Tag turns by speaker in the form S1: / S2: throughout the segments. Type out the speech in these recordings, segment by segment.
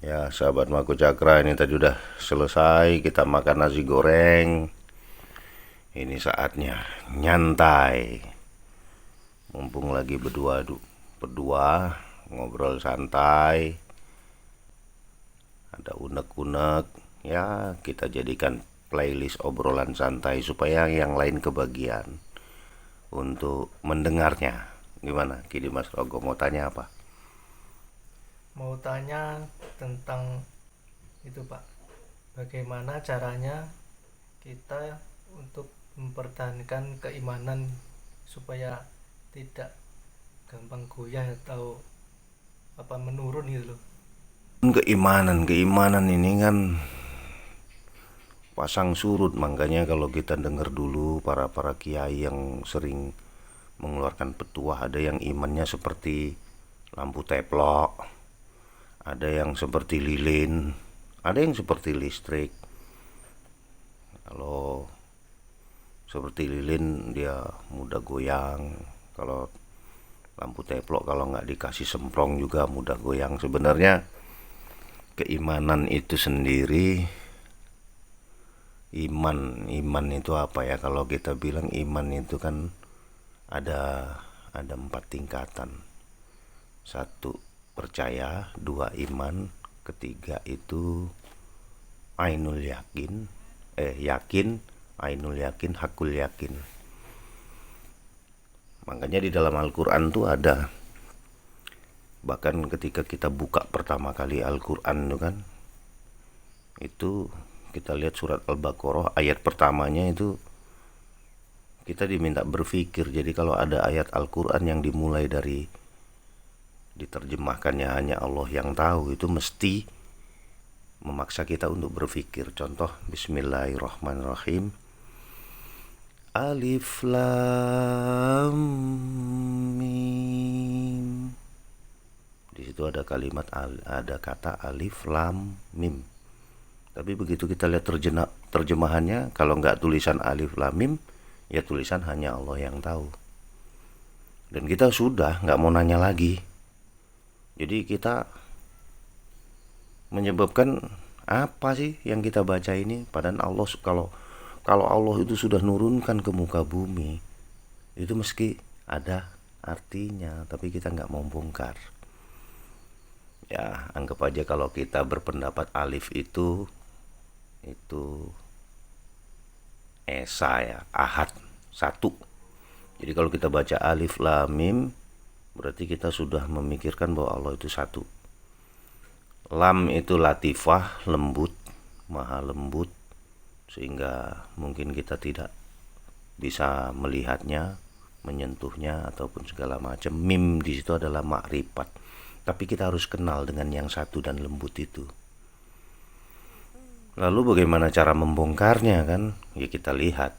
S1: Ya, sahabat Mako Cakra, ini tadi udah selesai kita makan nasi goreng. Ini saatnya nyantai. Mumpung lagi berdua ngobrol santai, ada unek-unek. Ya, kita jadikan playlist obrolan santai supaya yang lain kebagian untuk mendengarnya. Gimana, Kidi Mas Rogo mau tanya apa?
S2: Mau tanya tentang itu Pak, bagaimana caranya kita untuk mempertahankan keimanan supaya tidak gampang goyah atau apa menurun gitu loh.
S1: Keimanan ini kan pasang surut, makanya kalau kita dengar dulu para kiai yang sering mengeluarkan petuah, ada yang imannya seperti lampu teplok, ada yang seperti lilin, ada yang seperti listrik. Kalau seperti lilin dia mudah goyang, kalau lampu teplok kalau nggak dikasih semprong juga mudah goyang. Sebenarnya keimanan itu sendiri, iman itu apa ya? Kalau kita bilang iman itu kan ada ada 4 tingkatan. Satu, percaya. Dua, iman. Ketiga itu ainul yakin, yakin. Ainul yakin, hakul yakin. Makanya di dalam Al-Quran tuh ada, bahkan ketika kita buka pertama kali Al-Quran itu kan, itu kita lihat surat Al-Baqarah ayat pertamanya itu kita diminta berpikir. Jadi kalau ada ayat Al-Quran yang dimulai dari diterjemahkannya hanya Allah yang tahu, itu mesti memaksa kita untuk berpikir. Contoh, Bismillahirrahmanirrahim. Alif lam mim. Di situ ada ada kata alif lam mim. Tapi begitu kita lihat terjemahannya, kalau nggak tulisan alif lam mim, ya tulisan hanya Allah yang tahu. Dan kita sudah nggak mau nanya lagi. Jadi kita menyebabkan apa sih yang kita baca ini? Padahal Allah, kalau Allah itu sudah nurunkan ke muka bumi, itu meski ada artinya, tapi kita nggak mau bongkar. Ya, anggap aja kalau kita berpendapat alif itu esa, ya, ahad, satu. Jadi kalau kita baca alif lam mim, berarti kita sudah memikirkan bahwa Allah itu satu. Lam itu latifah, lembut, maha lembut, sehingga mungkin kita tidak bisa melihatnya, menyentuhnya ataupun segala macam. Mim di situ adalah makrifat. Tapi kita harus kenal dengan yang satu dan lembut itu. Lalu bagaimana cara membongkarnya kan? Ya kita lihat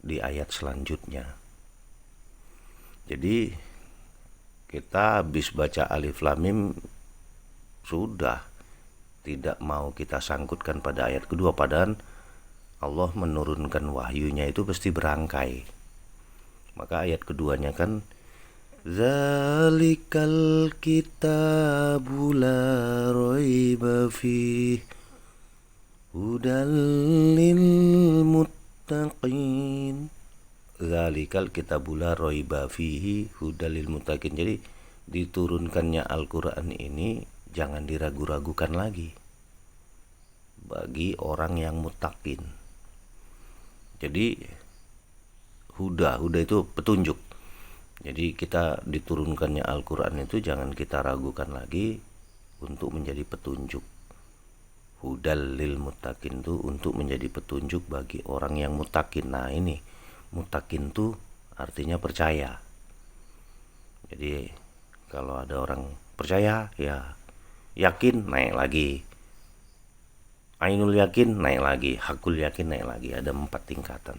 S1: di ayat selanjutnya. Jadi kita habis baca alif lam mim, sudah tidak mau kita sangkutkan pada ayat kedua, padahal Allah menurunkan wahyunya itu pasti berangkai. Maka ayat keduanya kan, zalikal kitabu la raiba fih hudal lil muttaqin. Zalikal kitabu la raiba fihi hudal lil muttaqin. Jadi diturunkannya Al-Quran ini jangan diragu-ragukan lagi bagi orang yang mutakin. Jadi huda itu petunjuk. Jadi kita diturunkannya Al-Quran itu jangan kita ragukan lagi untuk menjadi petunjuk. Hudal lil mutakin itu untuk menjadi petunjuk bagi orang yang mutakin. Nah ini mutakin tuh artinya percaya. Jadi kalau ada orang percaya, ya yakin naik lagi, ainul yakin naik lagi, hakul yakin naik lagi. Ada 4 tingkatan.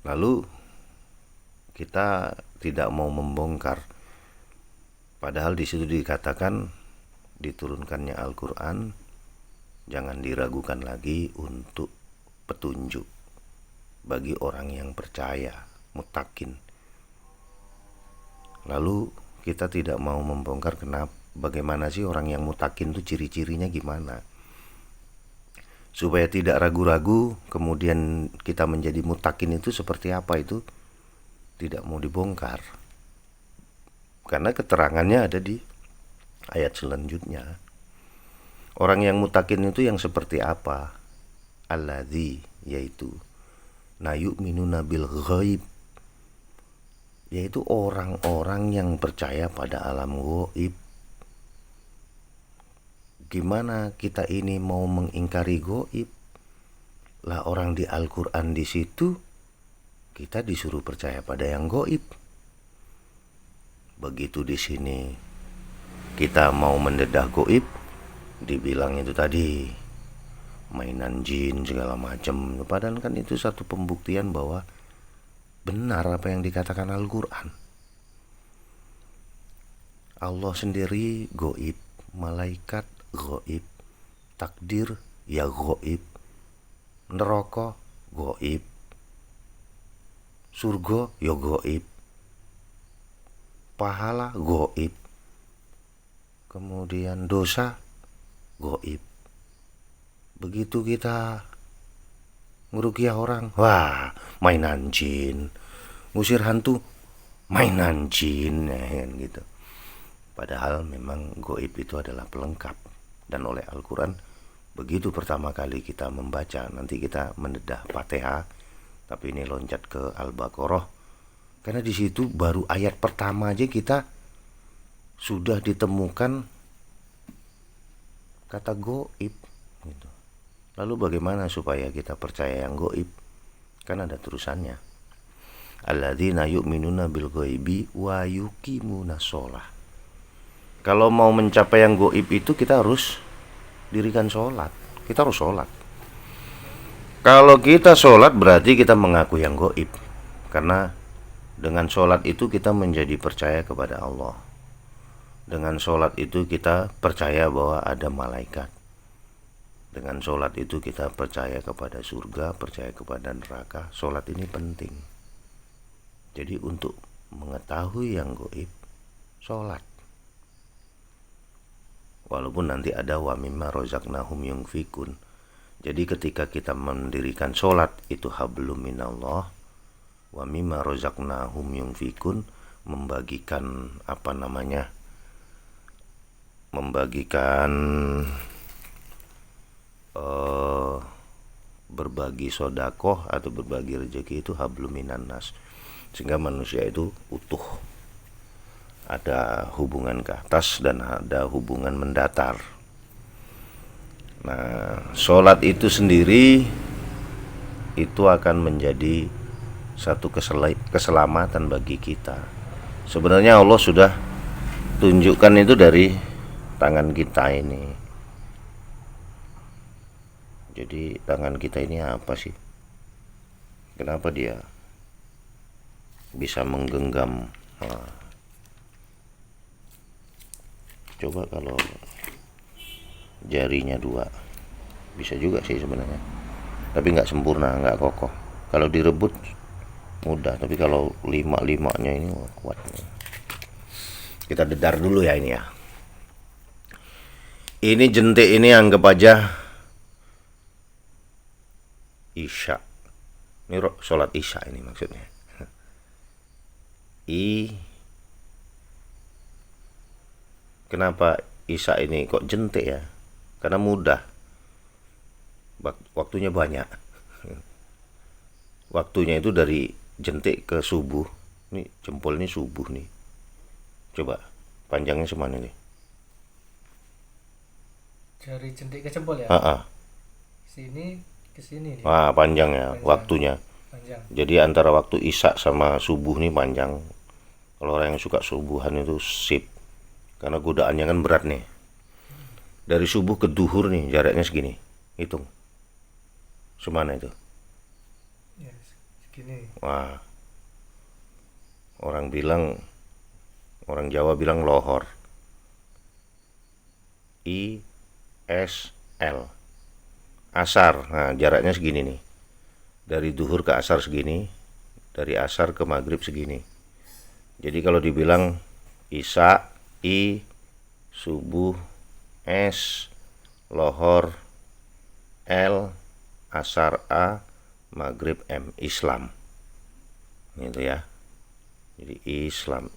S1: Lalu kita tidak mau membongkar, padahal di situ dikatakan diturunkannya Al-Quran jangan diragukan lagi untuk petunjuk bagi orang yang percaya, mutakin. Lalu kita tidak mau membongkar, kenapa? bagaimana sih orang yang mutakin itu, ciri-cirinya gimana, supaya tidak ragu-ragu kemudian kita menjadi mutakin itu seperti apa, itu tidak mau dibongkar karena keterangannya ada di ayat selanjutnya. Orang yang mutakin itu yang seperti apa? Alladzi, yaitu na yu'minuna bil ghaib, yaitu orang-orang yang percaya pada alam gaib. Gimana kita ini mau mengingkari gaib? Lah orang di Al-Qur'an di situ kita disuruh percaya pada yang gaib. Begitu di sini kita mau mendedah gaib, dibilang itu tadi mainan jin segala macam. Padahal kan itu satu pembuktian bahwa benar apa yang dikatakan Al-Qur'an. Allah sendiri gaib, malaikat gaib, takdir ya gaib, neraka gaib, surga ya gaib, pahala gaib, kemudian dosa gaib. Begitu kita ngerukiah orang, wah mainan jin, ngusir hantu mainan jin, gitu. Padahal memang gaib itu adalah pelengkap. Dan oleh Al-Quran, begitu pertama kali kita membaca, nanti kita mendedah Fatihah, tapi ini loncat ke Al-Baqarah, karena di situ baru ayat pertama aja kita sudah ditemukan kata gaib, gitu. Lalu bagaimana supaya kita percaya yang gaib? Kan ada terusannya. Alladzina yu'minuna bil ghaibi wa yuqimuna shalah. Kalau mau mencapai yang gaib itu kita harus dirikan sholat. Kita harus sholat. Kalau kita sholat berarti kita mengaku yang gaib. Karena dengan sholat itu kita menjadi percaya kepada Allah. Dengan sholat itu kita percaya bahwa ada malaikat. Dengan sholat itu kita percaya kepada surga, percaya kepada neraka. Sholat ini penting. Jadi untuk mengetahui yang gaib, sholat. Walaupun nanti ada wa mimma rozaqnahum yunfikun. Jadi ketika kita mendirikan sholat itu hablum minallah, wa mimma rozaqnahum yunfikun, membagikan membagikan berbagi sodakoh atau berbagi rezeki itu hablum minannas, sehingga manusia itu utuh, ada hubungan ke atas dan ada hubungan mendatar. Nah, sholat itu sendiri itu akan menjadi satu keselamatan bagi kita. Sebenarnya Allah sudah tunjukkan itu dari tangan kita ini. Jadi tangan kita ini apa sih? Kenapa dia bisa menggenggam? Nah, coba kalau jarinya 2, bisa juga sih sebenarnya, tapi nggak sempurna, nggak kokoh. Kalau direbut mudah, tapi kalau 5-5-nya ini kuat. Kita dedar dulu ya ini ya. Ini jentik ini anggap aja Isya. Ini sholat Isya ini maksudnya. Kenapa Isya ini kok jentik ya? Karena mudah. Waktunya banyak. Waktunya itu dari jentik ke subuh. Ini jempol ini subuh nih. Coba panjangnya semana nih?
S2: Dari jentik ke jempol ya? Sini ke sini nih.
S1: Wah, panjangnya waktunya.
S2: Panjang.
S1: Jadi antara waktu Isya sama subuh nih panjang. Kalau orang yang suka subuhan itu sip. Karena godaannya kan berat nih. Dari subuh ke duhur nih jaraknya segini. Hitung. Semana itu?
S2: Ya, segini.
S1: Wah. Orang Jawa bilang lohor. ISL. Asar. Nah, jaraknya segini nih. Dari duhur ke asar segini. Dari asar ke maghrib segini. Jadi kalau dibilang Isya, subuh S, lohor L, asar A, maghrib M, Islam. Gitu ya. Jadi Islam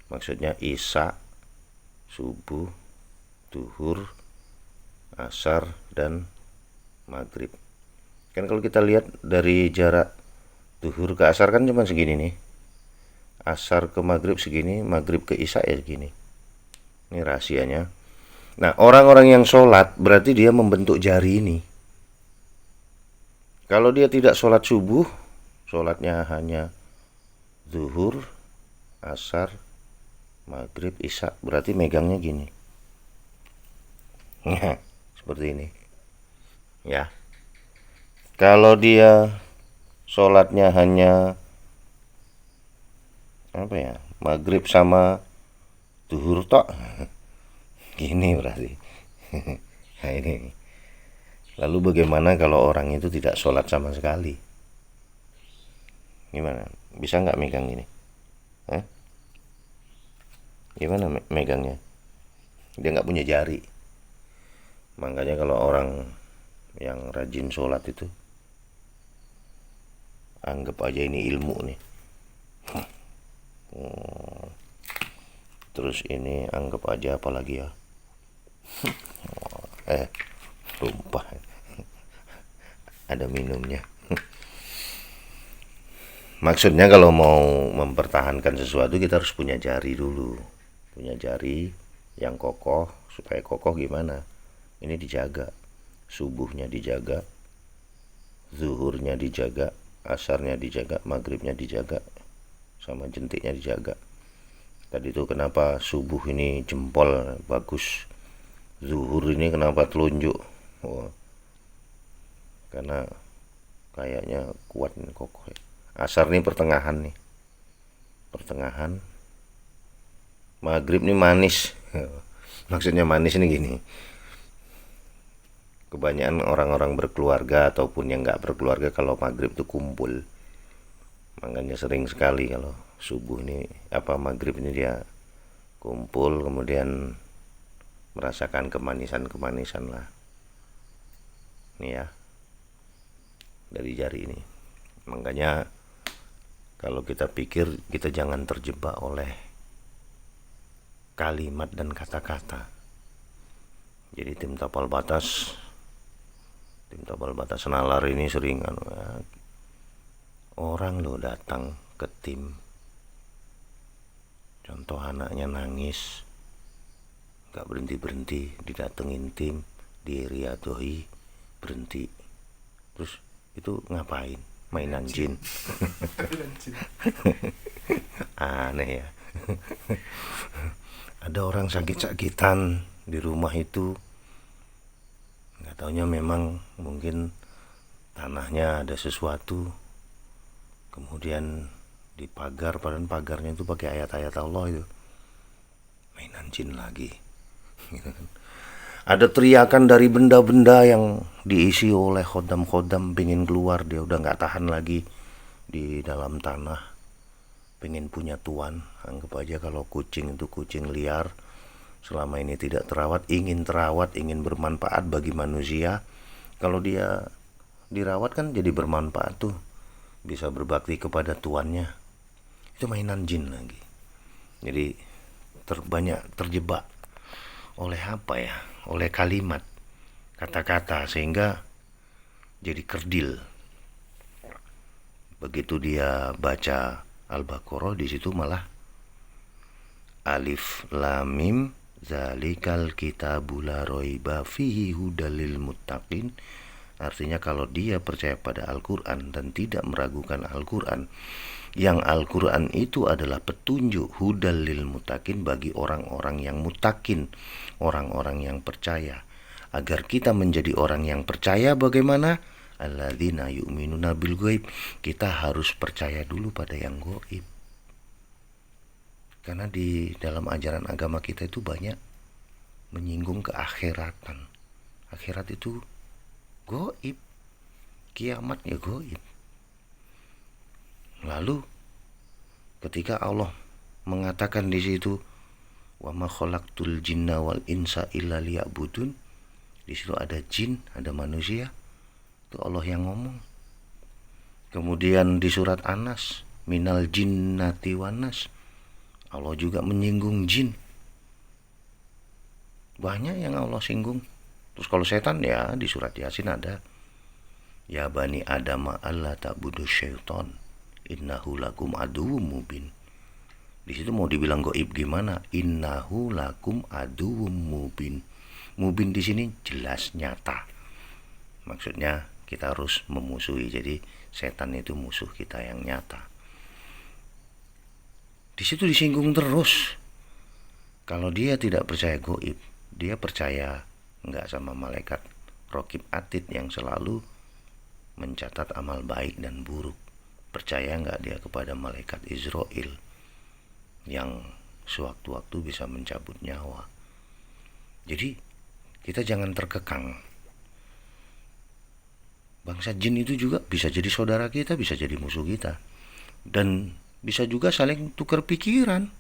S1: maksudnya isya, subuh, duhur, asar, dan maghrib. Kan kalau kita lihat dari jarak duhur ke asar kan cuma segini nih, asar ke maghrib segini, maghrib ke isya ya segini. Ini rahasianya. Nah, orang-orang yang sholat berarti dia membentuk jari ini. Kalau dia tidak sholat subuh, sholatnya hanya zuhur, asar, maghrib, isya, berarti megangnya gini. Seperti ini. Ya. Kalau dia sholatnya hanya maghrib sama zuhur tok, gini berarti. Nah ini. Lalu bagaimana kalau orang itu tidak sholat sama sekali? Gimana? Bisa nggak megang gini? Hah? Gimana megangnya? Dia nggak punya jari. Makanya kalau orang yang rajin sholat itu, anggap aja ini ilmu nih. Terus ini anggap aja apa lagi ya? Tumpah. Ada minumnya. Maksudnya kalau mau mempertahankan sesuatu kita harus punya jari dulu. Punya jari yang kokoh. Supaya kokoh gimana? Ini dijaga. Subuhnya dijaga, zuhurnya dijaga, asarnya dijaga, maghribnya dijaga, sama jentiknya dijaga. Tadi itu kenapa subuh ini jempol bagus, zuhur ini kenapa telunjuk? Karena kayaknya kuat nih, kokoh ya. Asar nih pertengahan nih, pertengahan. Maghrib nih manis. Maksudnya manis ini gini, kebanyakan orang-orang berkeluarga ataupun yang nggak berkeluarga kalau maghrib itu kumpul. Makanya sering sekali kalau subuh ini maghrib ini dia kumpul, kemudian merasakan kemanisan lah. Ini ya, dari jari ini. Makanya kalau kita pikir, kita jangan terjebak oleh kalimat dan kata-kata. Jadi tim tapal batas nalar ini sering orang lo datang ke tim, contoh anaknya nangis, gak berhenti didatengin tim, diriadohi, berhenti, terus itu ngapain? Mainan jin. Aneh ya. Ada orang sakit-sakitan di rumah itu, nggak taunya memang mungkin tanahnya ada sesuatu, kemudian dipagar, padahal pagarnya itu pakai ayat-ayat Allah itu. Mainan jin lagi. Ada teriakan dari benda-benda yang diisi oleh khodam-khodam, pengen keluar, dia udah nggak tahan lagi di dalam tanah, pengen punya tuan. Anggap aja kalau kucing itu kucing liar, selama ini tidak terawat, ingin bermanfaat bagi manusia. Kalau dia dirawat kan jadi bermanfaat tuh, bisa berbakti kepada tuannya. Itu mainan jin lagi. Jadi banyak terjebak oleh oleh kalimat, kata-kata, sehingga jadi kerdil. Begitu dia baca Al-Baqarah, di situ malah alif lam mim zalikal kitabul la raiba fihi hudal lil muttaqin. Artinya kalau dia percaya pada Al-Quran dan tidak meragukan Al-Quran, yang Al-Quran itu adalah petunjuk, hudal lil muttaqin, bagi orang-orang yang muttaqin, orang-orang yang percaya. Agar kita menjadi orang yang percaya, bagaimana? Alladzina yu'minuna bil ghaib. Kita harus percaya dulu pada yang gaib. Karena di dalam ajaran agama kita itu banyak menyinggung keakhiratan. Akhirat itu gaib, kiamat ya gaib. Lalu ketika Allah mengatakan di situ Wa ma khalaqtul jinna wal insa illa liya'budun. Di situ ada jin, ada manusia. Itu Allah yang ngomong. Kemudian di surat An-Nas, minal jinnati wanas, Allah juga menyinggung jin. Banyak yang Allah singgung. Terus kalau setan ya di surat Yasin ada, ya bani adama alla ta'budu syaiton innahu lakum aduwwum mubin. Di situ mau dibilang gaib gimana? Innahu lakum aduwwum mubin. Mubin di sini jelas nyata. Maksudnya kita harus memusuhi. Jadi setan itu musuh kita yang nyata. Di situ disinggung terus. Kalau dia tidak percaya gaib, dia percaya enggak sama malaikat Raqib Atid yang selalu mencatat amal baik dan buruk. Percaya enggak dia kepada malaikat Israel yang sewaktu-waktu bisa mencabut nyawa. Jadi kita jangan terkekang. Bangsa jin itu juga bisa jadi saudara kita, bisa jadi musuh kita. Dan bisa juga saling tukar pikiran.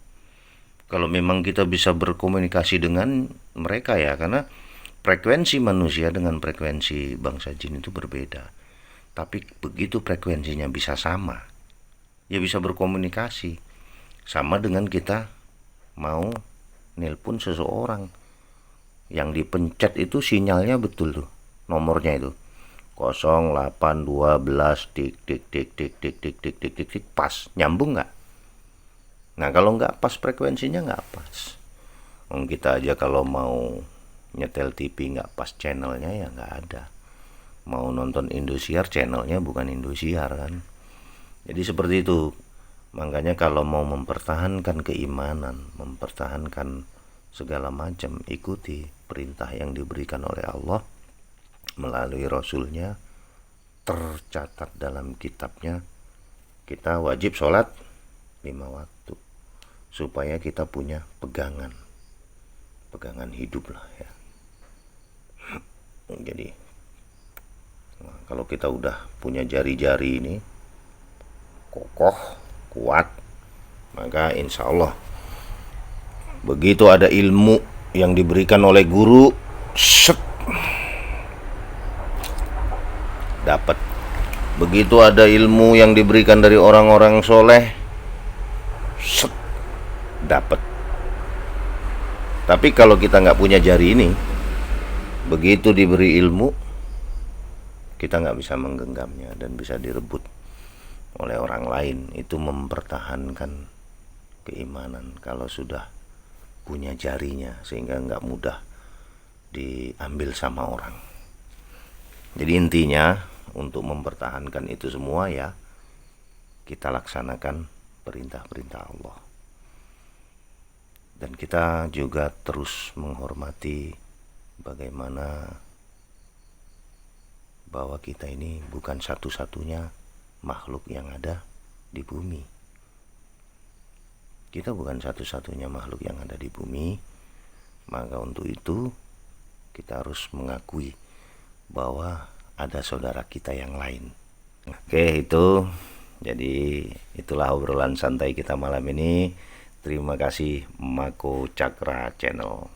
S1: Kalau memang kita bisa berkomunikasi dengan mereka ya, karena frekuensi manusia dengan frekuensi bangsa jin itu berbeda. Tapi begitu frekuensinya bisa sama, ya bisa berkomunikasi. Sama dengan kita mau nelpon seseorang, yang dipencet itu sinyalnya betul tuh, nomornya itu 0812 tik tik tik tik tik tik tik tik tik tik, pas nyambung nggak? Nah kalau nggak pas frekuensinya nggak pas. Kita aja kalau mau nyetel TV nggak pas channelnya ya nggak ada. Mau nonton Indosiar channelnya bukan Indosiar kan. Jadi seperti itu. Makanya kalau mau mempertahankan keimanan, mempertahankan segala macam, ikuti perintah yang diberikan oleh Allah melalui Rasulnya, tercatat dalam kitabnya. Kita wajib sholat 5 waktu supaya kita punya pegangan hidup lah ya. Jadi kalau kita udah punya jari-jari ini kokoh, kuat, maka insya Allah begitu ada ilmu yang diberikan oleh guru, dapat. Begitu ada ilmu yang diberikan dari orang-orang soleh, dapat. Tapi kalau kita nggak punya jari ini, begitu diberi ilmu, kita nggak bisa menggenggamnya dan bisa direbut oleh orang lain. Itu mempertahankan keimanan kalau sudah punya jarinya, sehingga nggak mudah diambil sama orang. Jadi intinya untuk mempertahankan itu semua ya, kita laksanakan perintah-perintah Allah. Dan kita juga terus menghormati bagaimana bahwa kita ini bukan satu-satunya makhluk yang ada di bumi. Kita bukan satu-satunya makhluk yang ada di bumi. Maka untuk itu kita harus mengakui bahwa ada saudara kita yang lain. Oke, itu. Jadi itulah obrolan santai kita malam ini. Terima kasih Mako Cakra Channel.